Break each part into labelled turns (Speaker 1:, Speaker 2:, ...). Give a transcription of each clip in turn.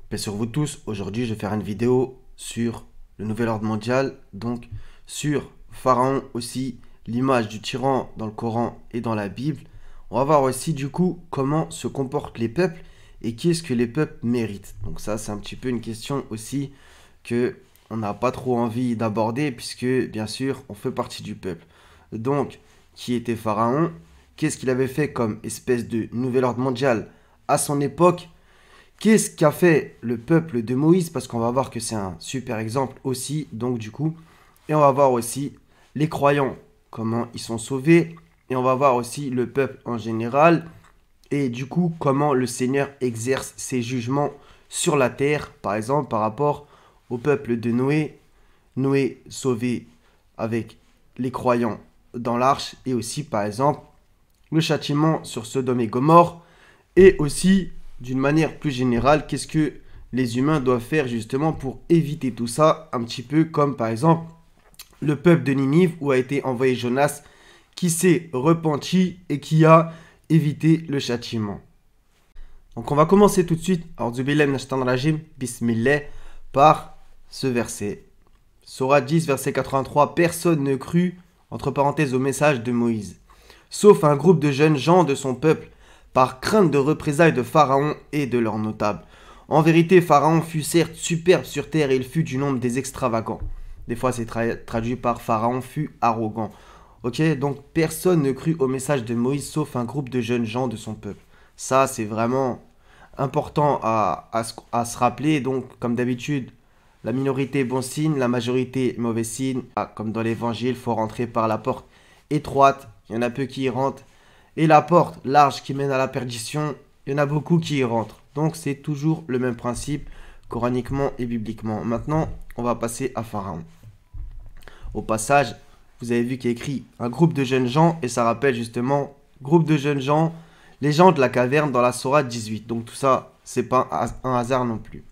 Speaker 1: Paix sur vous tous, aujourd'hui je vais faire une vidéo sur le nouvel ordre mondial, donc sur Pharaon aussi, l'image du tyran dans le Coran et dans la Bible. On va voir aussi du coup comment se comportent les peuples et qu'est-ce que les peuples méritent. Donc ça c'est un petit peu une question aussi que on n'a pas trop envie d'aborder puisque bien sûr on fait partie du peuple. Donc qui était Pharaon? Qu'est-ce qu'il avait fait comme espèce de nouvel ordre mondial à son époque? Qu'est-ce qu'a fait le peuple de Moïse? Parce qu'on va voir que c'est un super exemple aussi, donc du coup. Et on va voir aussi les croyants, comment ils sont sauvés. Et on va voir aussi le peuple en général. Et du coup, comment le Seigneur exerce ses jugements sur la terre, par exemple, par rapport au peuple de Noé. Noé sauvé avec les croyants dans l'arche. Et aussi, par exemple, le châtiment sur Sodome et Gomorrhe. Et aussi d'une manière plus générale, qu'est-ce que les humains doivent faire justement pour éviter tout ça, un petit peu comme par exemple le peuple de Ninive où a été envoyé Jonas qui s'est repenti et qui a évité le châtiment. Donc on va commencer tout de suite, bismillah, par ce verset. Sourate 10, verset 83, personne ne crut, entre parenthèses, au message de Moïse, sauf un groupe de jeunes gens de son peuple, par crainte de représailles de Pharaon et de leurs notables. En vérité, Pharaon fut certes superbe sur terre et il fut du nombre des extravagants. Des fois, c'est traduit par Pharaon fut arrogant. Ok, donc personne ne crut au message de Moïse sauf un groupe de jeunes gens de son peuple. Ça, c'est vraiment important à se rappeler. Donc, comme d'habitude, la minorité bon signe, la majorité mauvais signe. Ah, comme dans l'évangile, il faut rentrer par la porte étroite. Il y en a peu qui y rentrent. Et la porte large qui mène à la perdition, il y en a beaucoup qui y rentrent. Donc c'est toujours le même principe, coraniquement et bibliquement. Maintenant, on va passer à Pharaon. Au passage, vous avez vu qu'il y a écrit un groupe de jeunes gens, et ça rappelle justement, groupe de jeunes gens, les gens de la caverne dans la Sourate 18. Donc tout ça, c'est pas un hasard non plus.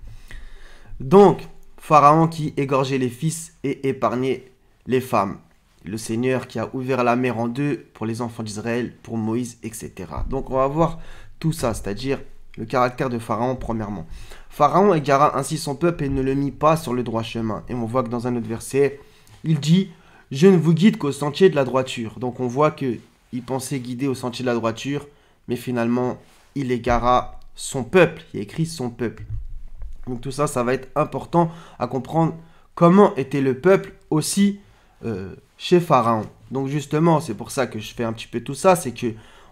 Speaker 1: Donc, Pharaon qui égorgeait les fils et épargnait les femmes. Le Seigneur qui a ouvert la mer en deux pour les enfants d'Israël, pour Moïse, etc. Donc on va voir tout ça, c'est-à-dire le caractère de Pharaon premièrement. Pharaon égara ainsi son peuple et ne le mit pas sur le droit chemin. Et on voit que dans un autre verset, il dit « Je ne vous guide qu'au sentier de la droiture ». Donc on voit qu'il pensait guider au sentier de la droiture, mais finalement il égara son peuple. Il a écrit son peuple. Donc tout ça, ça va être important à comprendre comment était le peuple aussi chez Pharaon. Donc justement, c'est pour ça que je fais un petit peu tout ça, c'est que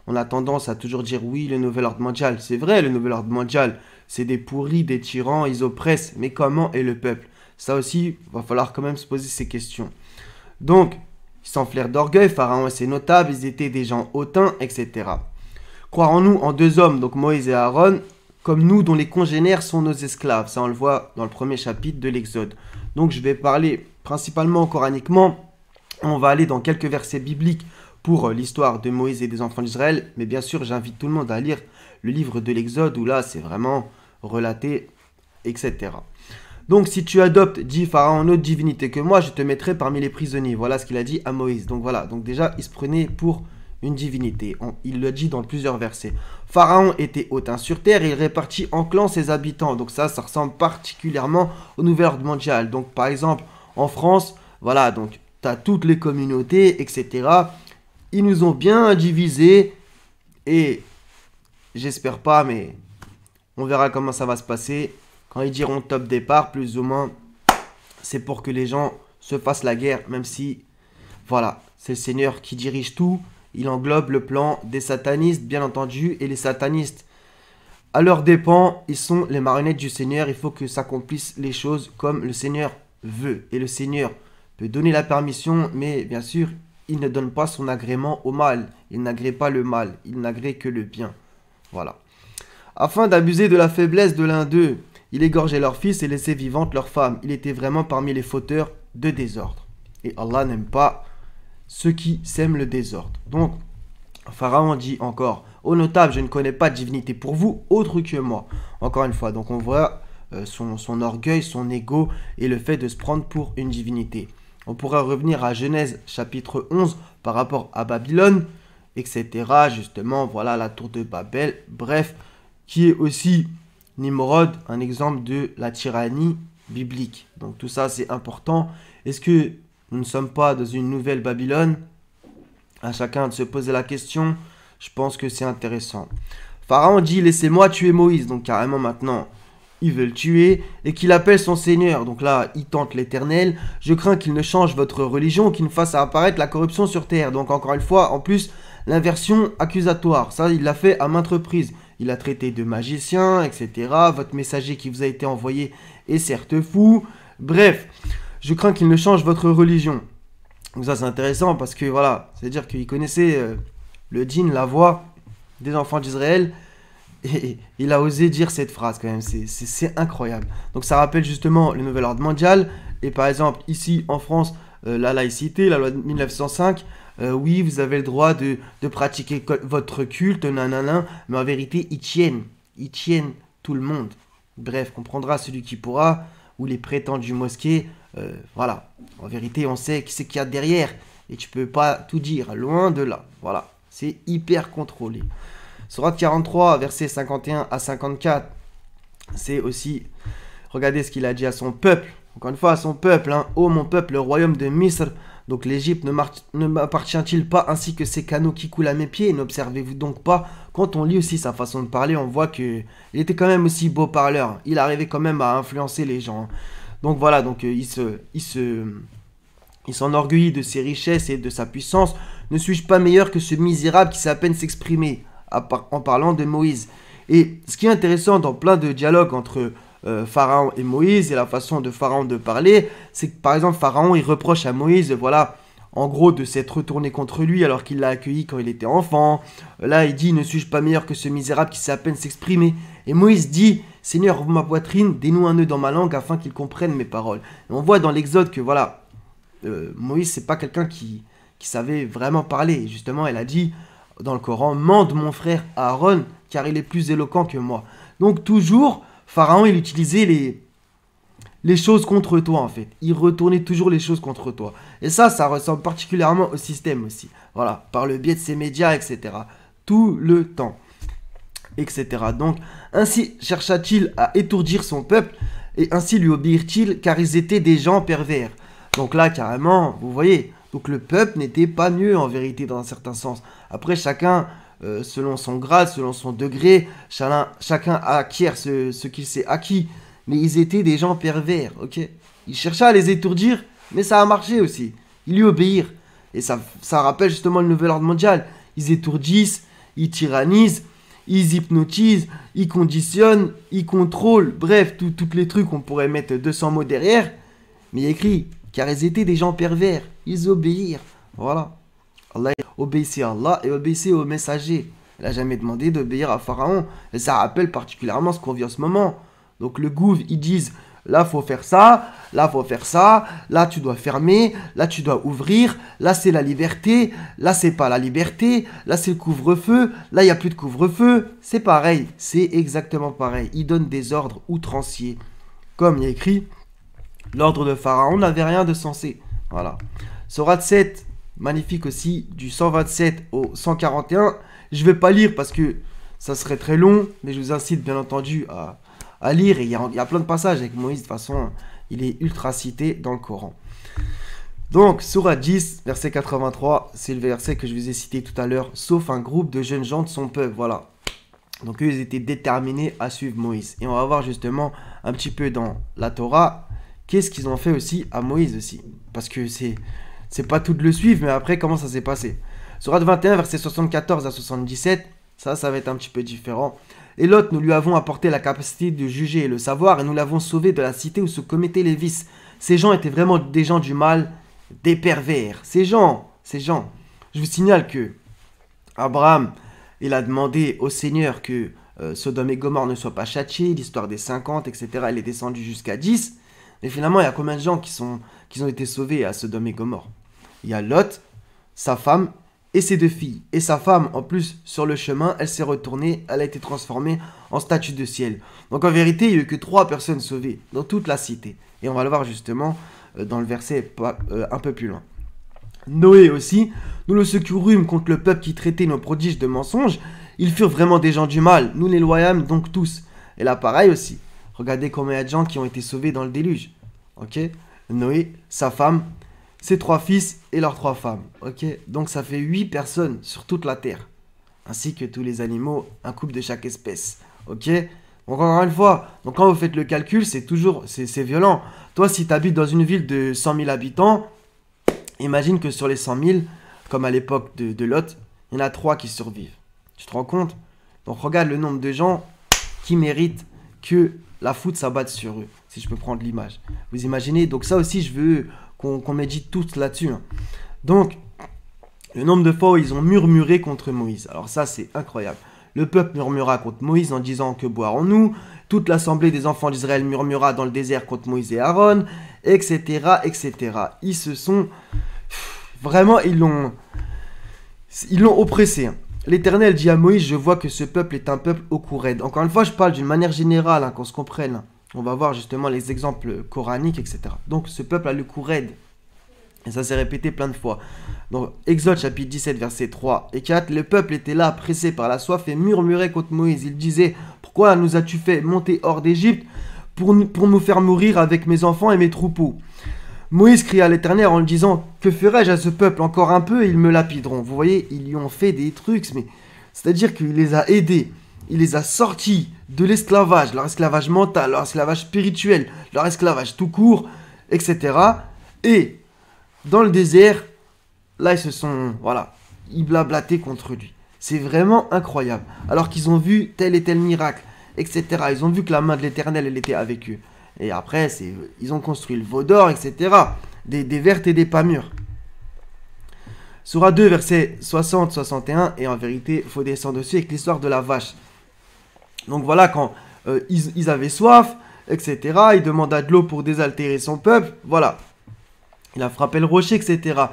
Speaker 1: on a tendance à toujours dire oui, le nouvel ordre mondial. C'est vrai, le nouvel ordre mondial, c'est des pourris, des tyrans, ils oppressent. Mais comment est le peuple? Ça aussi, va falloir quand même se poser ces questions. Donc, ils s'enflèrent d'orgueil, Pharaon et ses notables, ils étaient des gens hautains, etc. Croirons-nous en deux hommes, donc Moïse et Aaron, comme nous dont les congénères sont nos esclaves? Ça, on le voit dans le premier chapitre de l'Exode. Donc, je vais parler principalement coraniquement. On va aller dans quelques versets bibliques pour l'histoire de Moïse et des enfants d'Israël. Mais bien sûr, j'invite tout le monde à lire le livre de l'Exode où là, c'est vraiment relaté, etc. Donc, si tu adoptes, dit Pharaon, une autre divinité que moi, je te mettrai parmi les prisonniers. Voilà ce qu'il a dit à Moïse. Donc voilà, donc déjà, il se prenait pour une divinité. Il le dit dans plusieurs versets. Pharaon était hautain sur terre et il répartit en clans ses habitants. Donc ça ressemble particulièrement au nouvel ordre mondial. Donc par exemple, en France, voilà, donc tu as toutes les communautés, etc. Ils nous ont bien divisés et j'espère pas, mais on verra comment ça va se passer. Quand ils diront top départ, plus ou moins, c'est pour que les gens se fassent la guerre, même si, voilà, c'est le Seigneur qui dirige tout. Il englobe le plan des satanistes, bien entendu, et les satanistes, à leurs dépens, ils sont les marionnettes du Seigneur. Il faut que s'accomplissent les choses comme le Seigneur veut. Et le Seigneur peut donner la permission, mais bien sûr, il ne donne pas son agrément au mal. Il n'agrée pas le mal, il n'agrée que le bien. Voilà. Afin d'abuser de la faiblesse de l'un d'eux, il égorgeait leurs fils et laissait vivantes leurs femmes. Il était vraiment parmi les fauteurs de désordre. Et Allah n'aime pas ceux qui sèment le désordre. Donc, Pharaon dit encore, ô notable, je ne connais pas de divinité pour vous, autre que moi. Encore une fois, donc on voit son orgueil, son ego et le fait de se prendre pour une divinité. On pourrait revenir à Genèse chapitre 11 par rapport à Babylone, etc. Justement, voilà la tour de Babel, bref, qui est aussi Nimrod, un exemple de la tyrannie biblique. Donc tout ça, c'est important. Est-ce que nous ne sommes pas dans une nouvelle Babylone? À chacun de se poser la question. Je pense que c'est intéressant. Pharaon dit, laissez-moi tuer Moïse. Donc carrément maintenant, il veut le tuer. Et qu'il appelle son Seigneur. Donc là, il tente l'Éternel. Je crains qu'il ne change votre religion, qu'il ne fasse apparaître la corruption sur terre. Donc encore une fois, en plus, l'inversion accusatoire. Ça, il l'a fait à maintes reprises. Il a traité de magicien, etc. Votre messager qui vous a été envoyé est certes fou. Bref, je crains qu'il ne change votre religion. Donc ça, c'est intéressant parce que voilà, c'est-à-dire qu'il connaissait le djinn, la voix des enfants d'Israël. Et il a osé dire cette phrase quand même, c'est incroyable. Donc ça rappelle justement le nouvel ordre mondial. Et par exemple, ici en France, la laïcité, la loi de 1905, oui, vous avez le droit de pratiquer votre culte, nanana, mais en vérité, ils tiennent tout le monde. Bref, comprendra celui qui pourra, ou les prétendus mosquées, voilà. En vérité, on sait qui c'est qu'il y a derrière, et tu peux pas tout dire, loin de là. Voilà, c'est hyper contrôlé. Sourate 43, versets 51 à 54, c'est aussi, regardez ce qu'il a dit à son peuple. Encore une fois, à son peuple, hein. Ô mon peuple, le royaume de Misr, donc l'Égypte ne m'appartient-il pas ainsi que ces canaux qui coulent à mes pieds? N'observez-vous donc pas? Quand on lit aussi sa façon de parler, on voit qu'il était quand même aussi beau parleur. Il arrivait quand même à influencer les gens. Donc voilà, donc il s'enorgueillit de ses richesses et de sa puissance. Ne suis-je pas meilleur que ce misérable qui sait à peine s'exprimer en parlant de Moïse? Et ce qui est intéressant dans plein de dialogues entre Pharaon et Moïse et la façon de Pharaon de parler, c'est que par exemple Pharaon il reproche à Moïse, voilà, en gros de s'être retourné contre lui alors qu'il l'a accueilli quand il était enfant. Là il dit, ne suis-je pas meilleur que ce misérable qui sait à peine s'exprimer? Et Moïse dit, Seigneur, ouvre ma poitrine, dénoue un nœud dans ma langue afin qu'il comprenne mes paroles. Et on voit dans l'Exode que voilà, Moïse c'est pas quelqu'un qui savait vraiment parler. Et justement elle a dit dans le Coran, mande mon frère Aaron car il est plus éloquent que moi. Donc toujours Pharaon, il utilisait les choses contre toi, en fait. Il retournait toujours les choses contre toi. Et ça ressemble particulièrement au système aussi. Voilà, par le biais de ses médias, etc. Tout le temps, etc. Donc, ainsi chercha-t-il à étourdir son peuple, et ainsi lui obéirent-ils, car ils étaient des gens pervers. Donc là, carrément, vous voyez, donc le peuple n'était pas mieux, en vérité, dans un certain sens. Après, chacun... selon son grade, selon son degré, chacun acquiert ce qu'il s'est acquis. Mais ils étaient des gens pervers, ok? Il chercha à les étourdir, mais ça a marché aussi. Ils lui obéirent. Et ça rappelle justement le nouvel ordre mondial. Ils étourdissent, ils tyrannisent, ils hypnotisent, ils conditionnent, ils contrôlent. Bref, tous les trucs, on pourrait mettre 200 mots derrière. Mais il est écrit, car ils étaient des gens pervers. Ils obéirent. Voilà. Allah obéissait à Allah et obéissait aux messagers. Il n'a jamais demandé d'obéir à Pharaon. Et ça rappelle particulièrement ce qu'on vit en ce moment. Donc le gouv, ils disent, là faut faire ça, là faut faire ça, là tu dois fermer, là tu dois ouvrir, là c'est la liberté, là c'est pas la liberté, là c'est le couvre-feu, là il n'y a plus de couvre-feu. C'est pareil, c'est exactement pareil. Ils donnent des ordres outranciers. Comme il y a écrit, l'ordre de Pharaon n'avait rien de sensé. Voilà. Sourate 7, magnifique aussi, du 127 au 141. Je ne vais pas lire parce que ça serait très long, mais je vous incite bien entendu à lire. Et il y a plein de passages avec Moïse, de toute façon, il est ultra cité dans le Coran. Donc, Sourate 10, verset 83, c'est le verset que je vous ai cité tout à l'heure, sauf un groupe de jeunes gens de son peuple, voilà. Donc eux, ils étaient déterminés à suivre Moïse. Et on va voir justement un petit peu dans la Torah, qu'est-ce qu'ils ont fait aussi à Moïse aussi. Parce que c'est pas tout de le suivre, mais après, comment ça s'est passé. Sourate 21, verset 74 à 77, ça va être un petit peu différent. Et Lot, nous lui avons apporté la capacité de juger et le savoir, et nous l'avons sauvé de la cité où se commettaient les vices. Ces gens étaient vraiment des gens du mal, des pervers. Ces gens. Je vous signale que Abraham, il a demandé au Seigneur que Sodome et Gomorrhe ne soient pas châtiés, l'histoire des 50, etc. Elle est descendue jusqu'à 10. Mais finalement, il y a combien de gens qui ont été sauvés à Sodome et Gomorrhe? Il y a Lot, sa femme et ses 2 filles. Et sa femme, en plus, sur le chemin, elle s'est retournée, elle a été transformée en statue de ciel. Donc en vérité, il n'y a eu que 3 personnes sauvées dans toute la cité. Et on va le voir justement dans le verset un peu plus loin. Noé aussi, nous le secourûmes contre le peuple qui traitait nos prodiges de mensonges. Ils furent vraiment des gens du mal, nous les loyâmes donc tous. Et là, pareil aussi. Regardez combien il y a de gens qui ont été sauvés dans le déluge. Ok? Noé, sa femme, ses 3 fils et leurs 3 femmes. Ok? Donc ça fait 8 personnes sur toute la terre. Ainsi que tous les animaux, un couple de chaque espèce. Ok? Donc encore une fois, donc quand vous faites le calcul, c'est toujours, c'est violent. Toi, si tu habites dans une ville de 100 000 habitants, imagine que sur les 100 000, comme à l'époque de Lot, il y en a 3 qui survivent. Tu te rends compte? Donc regarde le nombre de gens qui méritent que la foudre s'abatte sur eux, si je peux prendre l'image. Vous imaginez? Donc ça aussi, je veux qu'on médite tous là-dessus. Hein. Donc, le nombre de fois où ils ont murmuré contre Moïse. Alors ça, c'est incroyable. Le peuple murmura contre Moïse en disant que boirons-nous. Toute l'assemblée des enfants d'Israël murmura dans le désert contre Moïse et Aaron, etc., etc. Ils se sont... Vraiment, ils l'ont oppressé. Hein. L'Éternel dit à Moïse, je vois que ce peuple est un peuple au cou raide. Encore une fois, je parle d'une manière générale, hein, qu'on se comprenne. Hein. On va voir justement les exemples coraniques, etc. Donc, ce peuple a le cou raide. Et ça s'est répété plein de fois. Donc, Exode chapitre 17, versets 3 et 4. Le peuple était là, pressé par la soif et murmurait contre Moïse. Il disait, pourquoi nous as-tu fait monter hors d'Égypte pour nous faire mourir avec mes enfants et mes troupeaux? Moïse cria à l'Éternel en lui disant, que ferai-je à ce peuple? Encore un peu et ils me lapideront. Vous voyez, ils lui ont fait des trucs, mais c'est-à-dire qu'il les a aidés. Il les a sortis de l'esclavage, leur esclavage mental, leur esclavage spirituel, leur esclavage tout court, etc. Et dans le désert, là, ils blablataient contre lui. C'est vraiment incroyable. Alors qu'ils ont vu tel et tel miracle, etc. Ils ont vu que la main de l'Éternel, elle était avec eux. Et après, ils ont construit le veau d'or, etc. Des vertes et des pas mûres. Sourate 2, versets 60-61. Et en vérité, il faut descendre dessus avec l'histoire de la vache. Donc voilà, quand ils avaient soif, etc. Il demanda de l'eau pour désaltérer son peuple. Voilà. Il a frappé le rocher, etc.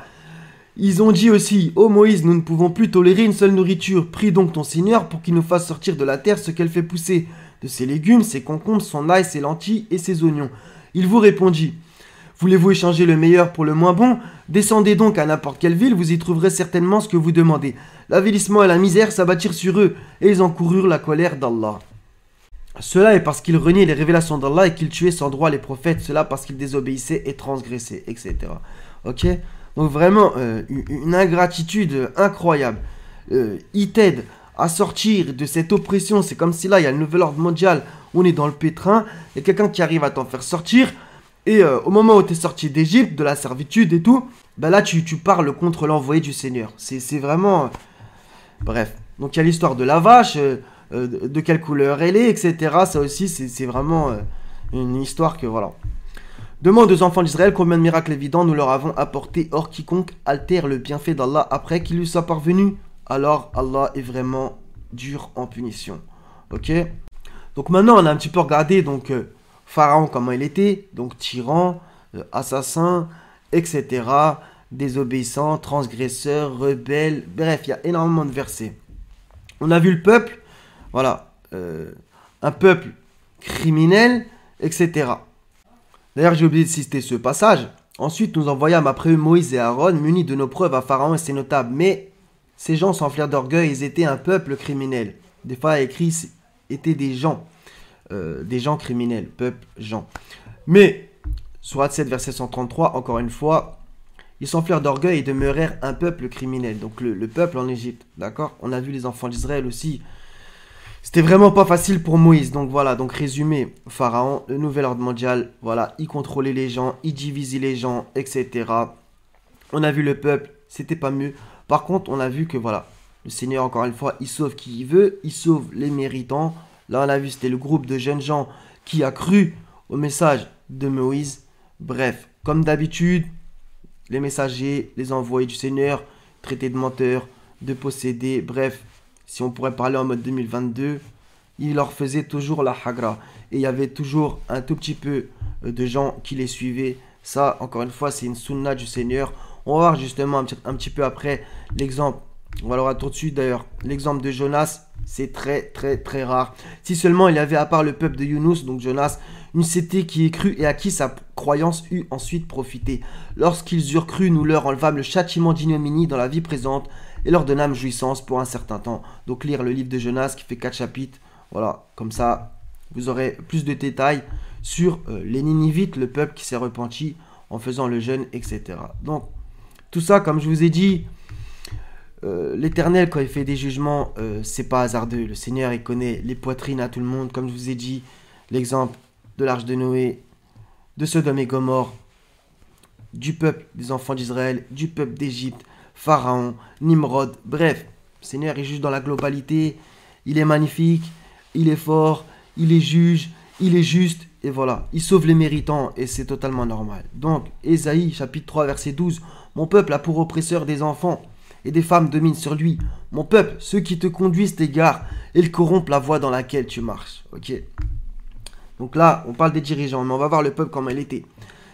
Speaker 1: Ils ont dit aussi, ô Moïse, nous ne pouvons plus tolérer une seule nourriture. Prie donc ton Seigneur pour qu'il nous fasse sortir de la terre ce qu'elle fait pousser, de ses légumes, ses concombres, son ail, ses lentilles et ses oignons. Il vous répondit, voulez-vous échanger le meilleur pour le moins bon? Descendez donc à n'importe quelle ville, vous y trouverez certainement ce que vous demandez. L'avilissement et la misère s'abattirent sur eux, et ils encoururent la colère d'Allah. Cela est parce qu'ils reniaient les révélations d'Allah et qu'ils tuaient sans droit les prophètes, cela parce qu'ils désobéissaient et transgressaient, etc. Ok? Donc vraiment, une ingratitude incroyable. Ils t'aident à sortir de cette oppression. C'est comme si là, il y a le nouvel ordre mondial, on est dans le pétrin, il y a quelqu'un qui arrive à t'en faire sortir, et au moment où tu es sorti d'Égypte, de la servitude et tout, ben là, tu parles contre l'envoyé du Seigneur. C'est vraiment... Bref. Donc il y a l'histoire de la vache, de quelle couleur elle est, etc. Ça aussi, c'est vraiment une histoire que, voilà. Demande aux enfants d'Israël combien de miracles évidents nous leur avons apportés, or quiconque altère le bienfait d'Allah après qu'il lui soit parvenu, alors Allah est vraiment dur en punition. Ok? Donc maintenant, on a un petit peu regardé donc Pharaon, comment il était, donc tyran, assassin, etc., désobéissant, transgresseur, rebelle, bref, il y a énormément de versets. On a vu le peuple, voilà, un peuple criminel, etc. D'ailleurs, j'ai oublié de citer ce passage. Ensuite, nous envoyâmes après eux Moïse et Aaron, munis de nos preuves à Pharaon et ses notables. Mais ces gens s'enflèrent d'orgueil, ils étaient un peuple criminel. Des fois, écrit, étaient des gens criminels, peuple, gens. Mais, Sourate 7, verset 133, encore une fois, ils s'enflèrent d'orgueil et demeurèrent un peuple criminel. Donc le peuple en Égypte, d'accord? On a vu les enfants d'Israël aussi. C'était vraiment pas facile pour Moïse. Donc voilà, donc résumé, Pharaon, le nouvel ordre mondial, voilà, il contrôlait les gens, il divisait les gens, etc. On a vu le peuple, c'était pas mieux. Par contre, on a vu que voilà, le Seigneur, encore une fois, il sauve qui il veut, il sauve les méritants. Là, on a vu, c'était le groupe de jeunes gens qui a cru au message de Moïse. Bref, comme d'habitude, les messagers, les envoyés du Seigneur, traités de menteurs, de possédés, bref, si on pourrait parler en mode 2022, il leur faisait toujours la hagra. Et il y avait toujours un tout petit peu de gens qui les suivaient. Ça, encore une fois, c'est une sunna du Seigneur. On va voir justement un petit peu après l'exemple. On va le voir tout de suite d'ailleurs. L'exemple de Jonas, c'est très très très rare. Si seulement il y avait à part le peuple de Younous, donc Jonas, une cité qui est crue et à qui sa croyance eut ensuite profité. Lorsqu'ils eurent cru, nous leur enlevâmes le châtiment d'ignominie dans la vie présente et leur donnâmes jouissance pour un certain temps. Donc lire le livre de Jonas qui fait 4 chapitres. Voilà, comme ça, vous aurez plus de détails sur les Ninivites, le peuple qui s'est repenti en faisant le jeûne, etc. Donc, tout ça, comme je vous ai dit, l'Éternel, quand il fait des jugements, c'est pas hasardeux. Le Seigneur, il connaît les poitrines à tout le monde. Comme je vous ai dit, l'exemple de l'arche de Noé, de Sodome et Gomorrhe, du peuple des enfants d'Israël, du peuple d'Égypte, Pharaon, Nimrod, bref. Le Seigneur, il juge dans la globalité. Il est magnifique, il est fort, il est juge, il est juste, et voilà. Il sauve les méritants, et c'est totalement normal. Donc, Ésaïe, chapitre 3, verset 12. Mon peuple a pour oppresseur des enfants, et des femmes dominent sur lui. Mon peuple, ceux qui te conduisent t'égarent, et ils corrompent la voie dans laquelle tu marches. Ok. Donc là, on parle des dirigeants, mais on va voir le peuple comment il était.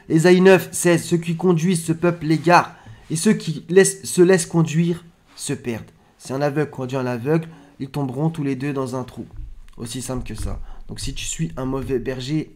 Speaker 1: Ésaïe 9, 16. Ceux qui conduisent ce peuple l'égarent, et ceux qui se laissent conduire se perdent. Si un aveugle conduit un aveugle, ils tomberont tous les deux dans un trou. Aussi simple que ça. Donc si tu suis un mauvais berger...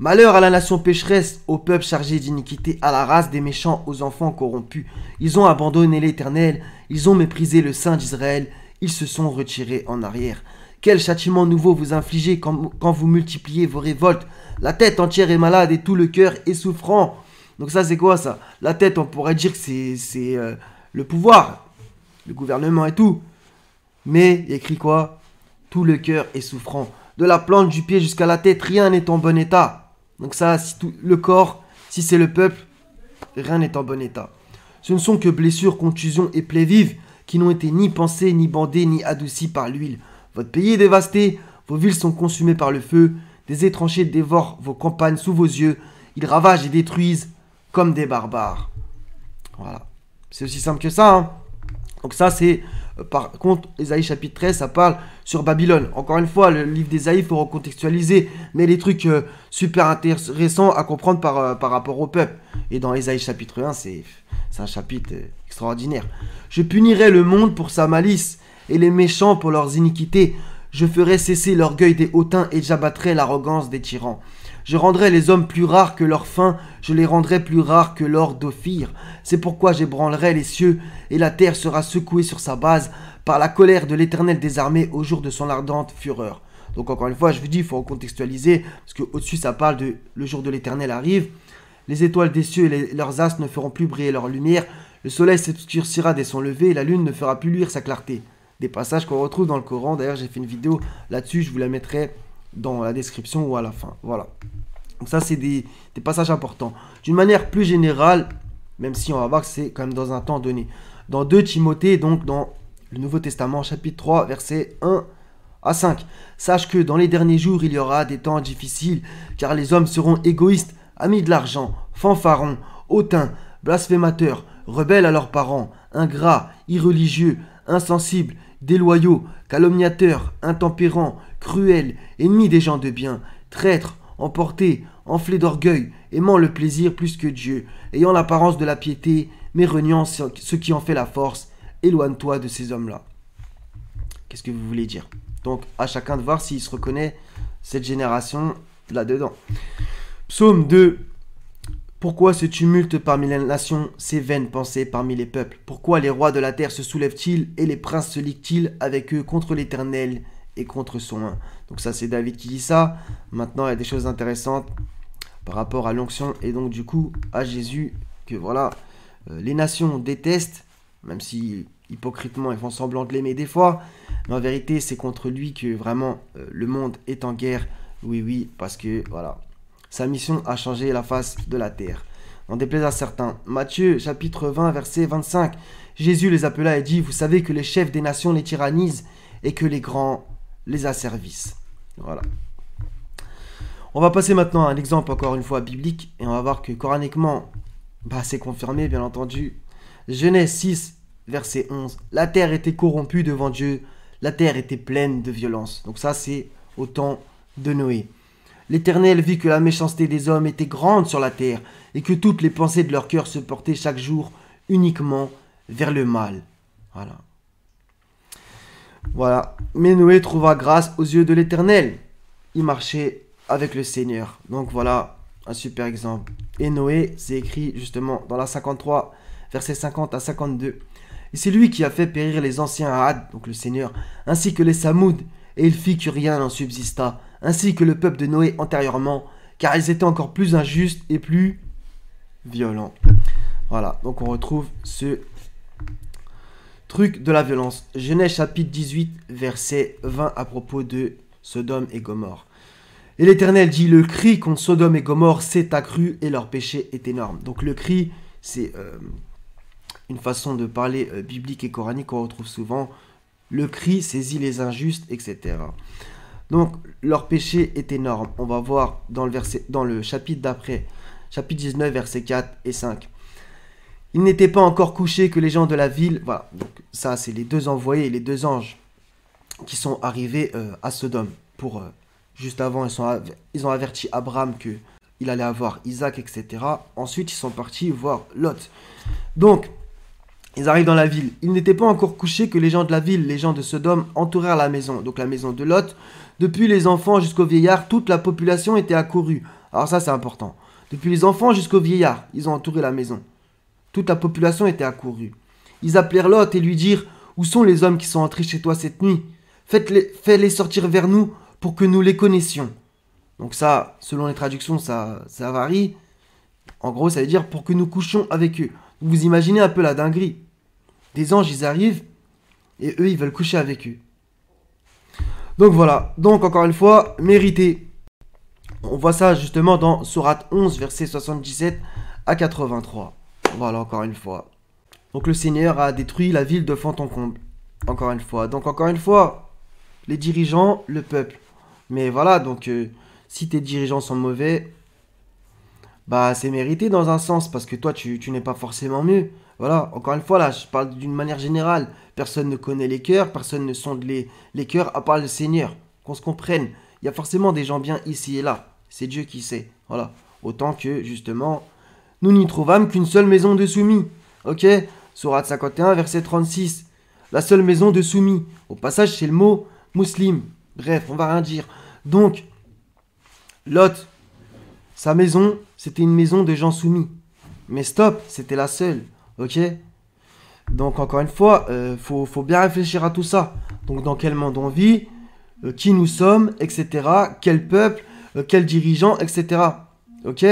Speaker 1: Malheur à la nation pécheresse, au peuple chargé d'iniquité, à la race des méchants, aux enfants corrompus. Ils ont abandonné l'Éternel, ils ont méprisé le Saint d'Israël, ils se sont retirés en arrière. Quel châtiment nouveau vous infligez quand vous multipliez vos révoltes. La tête entière est malade et tout le cœur est souffrant. Donc ça c'est quoi ça? La tête, on pourrait dire que c'est le pouvoir, le gouvernement et tout. Mais il y a écrit quoi? Tout le cœur est souffrant. De la plante du pied jusqu'à la tête, rien n'est en bon état. Donc ça, si le corps, si c'est le peuple, rien n'est en bon état. Ce ne sont que blessures, contusions et plaies vives qui n'ont été ni pansées, ni bandées, ni adoucies par l'huile. Votre pays est dévasté, vos villes sont consumées par le feu, des étrangers dévorent vos campagnes sous vos yeux, ils ravagent et détruisent comme des barbares. Voilà. C'est aussi simple que ça, hein. Donc ça, c'est... Par contre, Ésaïe chapitre 13, ça parle sur Babylone. Encore une fois, le livre d'Ésaïe, il faut recontextualiser. Mais les trucs super intéressants à comprendre par rapport au peuple. Et dans Ésaïe chapitre 1, c'est un chapitre extraordinaire. Je punirai le monde pour sa malice et les méchants pour leurs iniquités. Je ferai cesser l'orgueil des hautains et j'abattrai l'arrogance des tyrans. Je rendrai les hommes plus rares que leur faim, je les rendrai plus rares que l'or d'Ophir. C'est pourquoi j'ébranlerai les cieux, et la terre sera secouée sur sa base, par la colère de l'Éternel des armées au jour de son ardente fureur. Donc encore une fois, je vous dis, il faut recontextualiser, parce qu'au-dessus ça parle de le jour de l'Éternel arrive. Les étoiles des cieux et leurs astres ne feront plus briller leur lumière, le soleil s'obscurcira dès son lever, et la lune ne fera plus luire sa clarté. Des passages qu'on retrouve dans le Coran, d'ailleurs j'ai fait une vidéo là-dessus, je vous la mettrai dans la description ou à la fin. Voilà. Donc ça, c'est des passages importants. D'une manière plus générale, même si on va voir que c'est quand même dans un temps donné. Dans 2 Timothée, donc dans le Nouveau Testament, chapitre 3, versets 1 à 5. Sache que dans les derniers jours, il y aura des temps difficiles, car les hommes seront égoïstes, amis de l'argent, fanfarons, hautains, blasphémateurs, rebelles à leurs parents, ingrats, irreligieux, insensibles, déloyaux, calomniateurs, intempérants, cruels, ennemis des gens de bien, traîtres, emportés, enflés d'orgueil, aimant le plaisir plus que Dieu, ayant l'apparence de la piété, mais reniant ce qui en fait la force. Éloigne-toi de ces hommes-là. Qu'est-ce que vous voulez dire? Donc, à chacun de voir s'il se reconnaît cette génération là-dedans. Psaume 2. Pourquoi ce tumulte parmi les nations, ces vaines pensées parmi les peuples? Pourquoi les rois de la terre se soulèvent-ils et les princes se liguent-ils avec eux contre l'Éternel et contre son un? Donc ça, c'est David qui dit ça. Maintenant, il y a des choses intéressantes par rapport à l'onction et donc du coup à Jésus, que voilà, les nations détestent, même si hypocritement ils font semblant de l'aimer des fois, mais en vérité c'est contre lui que vraiment le monde est en guerre. Oui, parce que voilà, sa mission a changé la face de la terre. N'en déplaise à certains. Matthieu chapitre 20 verset 25. Jésus les appela et dit: vous savez que les chefs des nations les tyrannisent et que les grands les asservissent. Voilà. On va passer maintenant à un exemple encore une fois biblique et on va voir que coraniquement, c'est confirmé bien entendu. Genèse 6 verset 11. La terre était corrompue devant Dieu, la terre était pleine de violence. Donc ça c'est au temps de Noé. L'Éternel vit que la méchanceté des hommes était grande sur la terre et que toutes les pensées de leur cœur se portaient chaque jour uniquement vers le mal. Voilà. Mais Noé trouva grâce aux yeux de l'Éternel. Il marchait avec le Seigneur. Donc voilà un super exemple. Et Noé, c'est écrit justement dans la 53, versets 50 à 52. Et c'est lui qui a fait périr les anciens à Had, donc le Seigneur, ainsi que les Samoud, et il fit que rien n'en subsista. ainsi que le peuple de Noé antérieurement, car ils étaient encore plus injustes et plus violents. Voilà, donc on retrouve ce truc de la violence. Genèse chapitre 18, verset 20 à propos de Sodome et Gomorrhe. Et l'Éternel dit, le cri contre Sodome et Gomorrhe s'est accru et leur péché est énorme. Donc le cri, c'est une façon de parler biblique et coranique qu'on retrouve souvent. Le cri saisit les injustes, etc. Donc leur péché est énorme. On va voir dans le chapitre d'après, chapitre 19, versets 4 et 5. Il n'était pas encore couché que les gens de la ville, voilà, donc ça c'est les deux envoyés, les deux anges qui sont arrivés à Sodome. Juste avant, ils ont averti Abraham qu'il allait avoir Isaac, etc. Ensuite, ils sont partis voir Lot. Donc, ils arrivent dans la ville. Il n'était pas encore couché que les gens de la ville, les gens de Sodome, entourèrent la maison. Donc la maison de Lot, depuis les enfants jusqu'aux vieillards, toute la population était accourue. Alors ça c'est important. Depuis les enfants jusqu'aux vieillards, ils ont entouré la maison. Toute la population était accourue. Ils appelèrent Lot et lui dirent, où sont les hommes qui sont entrés chez toi cette nuit? Fais-les sortir vers nous pour que nous les connaissions. Donc ça, selon les traductions, ça varie. En gros, ça veut dire pour que nous couchions avec eux. Vous imaginez un peu la dinguerie. Des anges, ils arrivent et eux, ils veulent coucher avec eux. Donc voilà. Donc encore une fois, mérité. On voit ça justement dans Sourate 11, versets 77 à 83. Voilà, encore une fois. Donc le Seigneur a détruit la ville de fond en comble. Encore une fois. Donc encore une fois, les dirigeants, le peuple. Mais voilà, donc si tes dirigeants sont mauvais, bah c'est mérité dans un sens, parce que toi tu n'es pas forcément mieux. Voilà, encore une fois là, je parle d'une manière générale. Personne ne connaît les cœurs, personne ne sonde les cœurs, à part le Seigneur. Qu'on se comprenne. Il y a forcément des gens bien ici et là. C'est Dieu qui sait. Voilà. Autant que, justement, nous n'y trouvâmes qu'une seule maison de soumis. Ok? Sourate 51, verset 36. La seule maison de soumis. Au passage, c'est le mot musulman. Bref, on va rien dire. Donc, Lot, sa maison, c'était une maison de gens soumis. Mais stop, c'était la seule. Ok? Donc, encore une fois, faut bien réfléchir à tout ça. Donc, dans quel monde on vit, qui nous sommes, etc. Quel peuple, quel dirigeant, etc. Ok?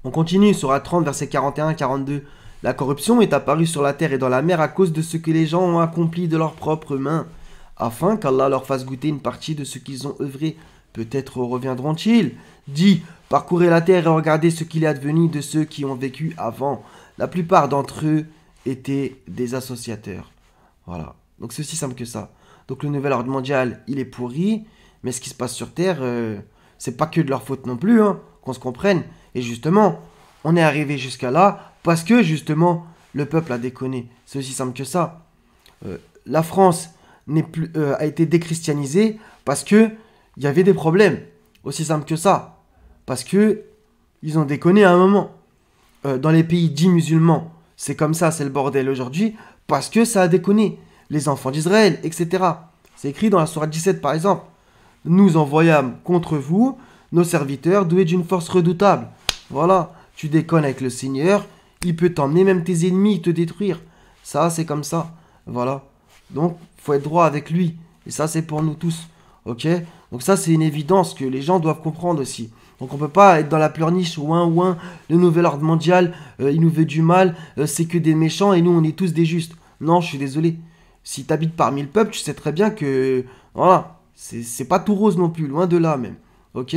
Speaker 1: On continue sur la 30, verset 41-42. La corruption est apparue sur la terre et dans la mer à cause de ce que les gens ont accompli de leurs propres mains, afin qu'Allah leur fasse goûter une partie de ce qu'ils ont œuvré. Peut-être reviendront-ils. Dis, parcourez la terre et regardez ce qu'il est advenu de ceux qui ont vécu avant. La plupart d'entre eux étaient des associateurs. Voilà. Donc c'est aussi simple que ça. Donc le nouvel ordre mondial, il est pourri, mais ce qui se passe sur Terre, c'est pas que de leur faute non plus, hein, qu'on se comprenne. Et justement, on est arrivé jusqu'à là parce que justement, le peuple a déconné. C'est aussi simple que ça. La France a été déchristianisée parce que il y avait des problèmes. Aussi simple que ça. Parce que ils ont déconné à un moment. Dans les pays dits musulmans, c'est comme ça, c'est le bordel aujourd'hui, parce que ça a déconné. Les enfants d'Israël, etc. C'est écrit dans la sourate 17 par exemple. Nous envoyâmes contre vous nos serviteurs doués d'une force redoutable. Voilà, tu déconnes avec le Seigneur, il peut t'emmener même tes ennemis, te détruire. Ça, c'est comme ça. Voilà. Donc, faut être droit avec lui. Et ça, c'est pour nous tous. Ok? Donc ça, c'est une évidence que les gens doivent comprendre aussi. Donc on peut pas être dans la pleurniche, ouin, le nouvel ordre mondial, il nous veut du mal, c'est que des méchants et nous, on est tous des justes. Non, je suis désolé. Si tu habites parmi le peuple, tu sais très bien que, voilà, c'est pas tout rose non plus, loin de là même. Ok?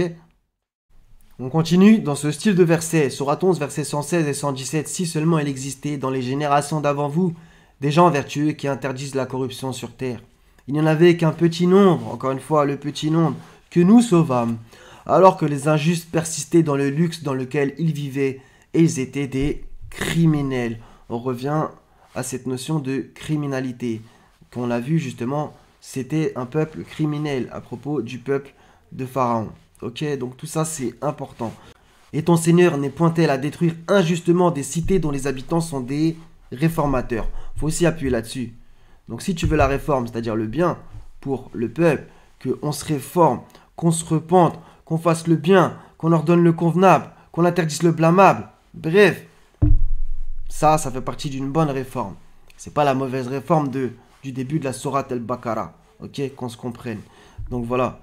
Speaker 1: On continue dans ce style de verset. Sourate 11, versets 116 et 117. Si seulement il existait dans les générations d'avant vous des gens vertueux qui interdisent la corruption sur terre. Il n'y en avait qu'un petit nombre, encore une fois, le petit nombre, que nous sauvâmes, alors que les injustes persistaient dans le luxe dans lequel ils vivaient et ils étaient des criminels. On revient à cette notion de criminalité. Qu'on l'a vu justement, c'était un peuple criminel à propos du peuple de Pharaon. Ok, donc tout ça c'est important. Et ton Seigneur n'est point tel à détruire injustement des cités dont les habitants sont des réformateurs. Faut aussi appuyer là-dessus. Donc si tu veux la réforme, c'est-à-dire le bien pour le peuple, qu'on se réforme, qu'on se repente, qu'on fasse le bien, qu'on ordonne le convenable, qu'on interdise le blâmable, bref, ça fait partie d'une bonne réforme. C'est pas la mauvaise réforme du début de la Sourate al-Baqarah, ok, qu'on se comprenne. Donc voilà.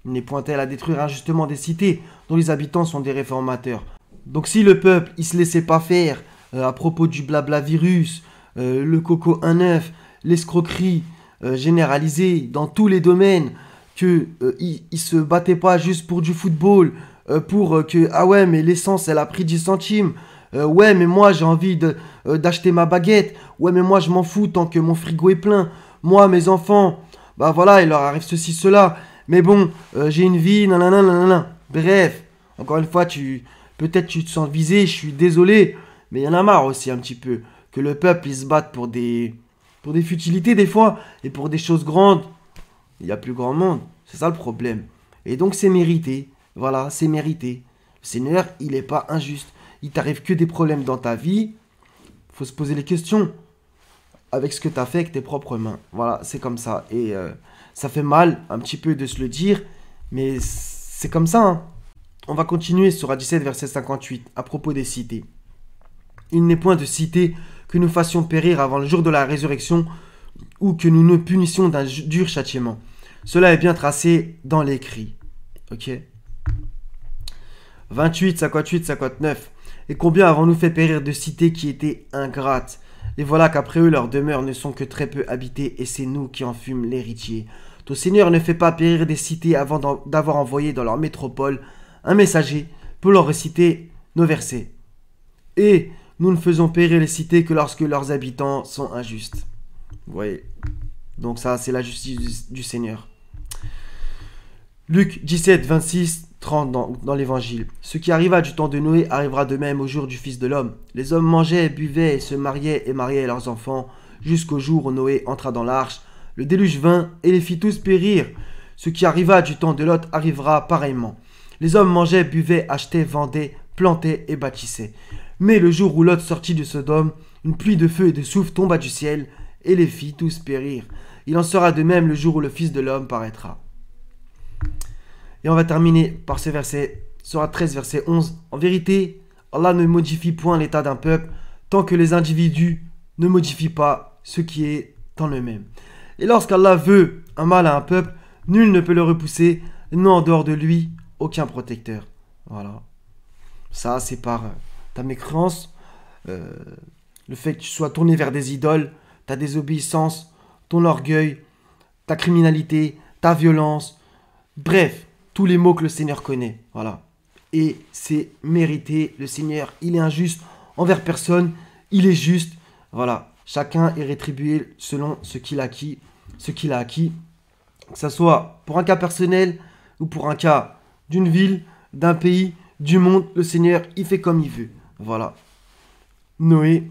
Speaker 1: Il n'est point tel à détruire injustement des cités dont les habitants sont des réformateurs. Donc si le peuple, il se laissait pas faire à propos du blabla virus, le coco 1,9, l'escroquerie généralisée dans tous les domaines, que il se battait pas juste pour du football, pour que ah ouais mais l'essence elle a pris 10 centimes, ouais mais moi j'ai envie d'acheter ma baguette, ouais mais moi je m'en fous tant que mon frigo est plein, moi mes enfants, bah voilà il leur arrive ceci cela, mais bon j'ai une vie, nanana nanana. Bref, encore une fois peut-être tu te sens visé, je suis désolé, mais il y en a marre aussi un petit peu que le peuple il se batte pour des futilités des fois et pour des choses grandes. Il y a plus grand monde, c'est ça le problème. Et donc c'est mérité, voilà, c'est mérité. Le Seigneur, il n'est pas injuste. Il t'arrive que des problèmes dans ta vie, faut se poser les questions avec ce que tu as fait avec tes propres mains. Voilà, c'est comme ça. Et ça fait mal un petit peu de se le dire, mais c'est comme ça. Hein. On va continuer sur 17 verset 58 à propos des cités. Il n'est point de cité que nous fassions périr avant le jour de la résurrection ou que nous nous punissions d'un dur châtiment. Cela est bien tracé dans l'écrit. Ok. 28, 58, 59. Et combien avons-nous fait périr de cités qui étaient ingrates? Et voilà qu'après eux, leurs demeures ne sont que très peu habitées, et c'est nous qui en fûmes l'héritier. Ton Seigneur ne fait pas périr des cités avant d'avoir envoyé dans leur métropole un messager pour leur réciter nos versets. Et nous ne faisons périr les cités que lorsque leurs habitants sont injustes. Vous voyez. Donc ça, c'est la justice du Seigneur. Luc 17, 26, 30 dans l'évangile. Ce qui arriva du temps de Noé arrivera de même au jour du Fils de l'homme. Les hommes mangeaient, buvaient et se mariaient et mariaient leurs enfants jusqu'au jour où Noé entra dans l'arche. Le déluge vint et les fit tous périr. Ce qui arriva du temps de Lot arrivera pareillement. Les hommes mangeaient, buvaient, achetaient, vendaient, plantaient et bâtissaient. Mais le jour où Lot sortit de Sodome, une pluie de feu et de souffle tomba du ciel et les fit tous périr. Il en sera de même le jour où le Fils de l'homme paraîtra. Et on va terminer par ce verset, Sourate 13, verset 11. En vérité, Allah ne modifie point l'état d'un peuple tant que les individus ne modifient pas ce qui est en eux-mêmes. Et lorsqu'Allah veut un mal à un peuple, nul ne peut le repousser, non en dehors de lui, aucun protecteur. Voilà. Ça, c'est par ta mécréance, le fait que tu sois tourné vers des idoles, ta désobéissance, ton orgueil, ta criminalité, ta violence, bref, tous les mots que le Seigneur connaît, voilà. Et c'est mérité, le Seigneur, il est injuste envers personne, il est juste, voilà. Chacun est rétribué selon ce qu'il a acquis, que ce soit pour un cas personnel ou pour un cas d'une ville, d'un pays, du monde, le Seigneur, il fait comme il veut, voilà. Noé,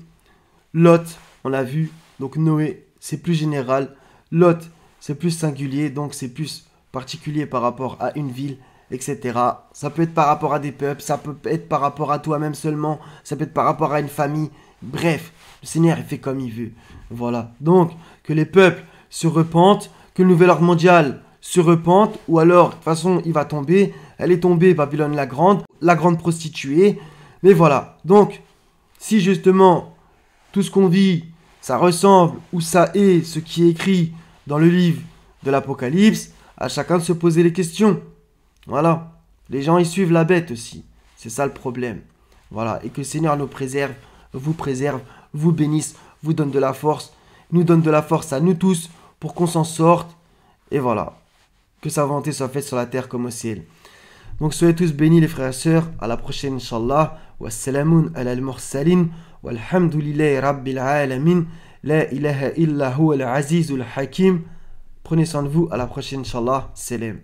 Speaker 1: Lot, on a vu, donc Noé, c'est plus général, Lot, c'est plus singulier, donc c'est plus particulier par rapport à une ville, etc. Ça peut être par rapport à des peuples, ça peut être par rapport à toi-même seulement, ça peut être par rapport à une famille. Bref, le Seigneur il fait comme il veut. Voilà. Donc, que les peuples se repentent, que le nouvel ordre mondial se repente, ou alors, de toute façon, il va tomber. Elle est tombée, Babylone la grande prostituée. Mais voilà. Donc, si justement, tout ce qu'on vit, ça ressemble, ou ça est ce qui est écrit dans le livre de l'Apocalypse, à chacun de se poser les questions. Voilà. Les gens, ils suivent la bête aussi. C'est ça le problème. Voilà. Et que le Seigneur nous préserve, vous bénisse, vous donne de la force, nous donne de la force à nous tous pour qu'on s'en sorte. Et voilà. Que sa volonté soit faite sur la terre comme au ciel. Donc soyez tous bénis les frères et sœurs. À la prochaine, Inch'Allah. Wassalamun ala al-mursalin. Walhamdulillahi rabbil alamin. La ilaha illa huwa al-azizul hakim. Prenez soin de vous. À la prochaine, Inch'Allah. Salam.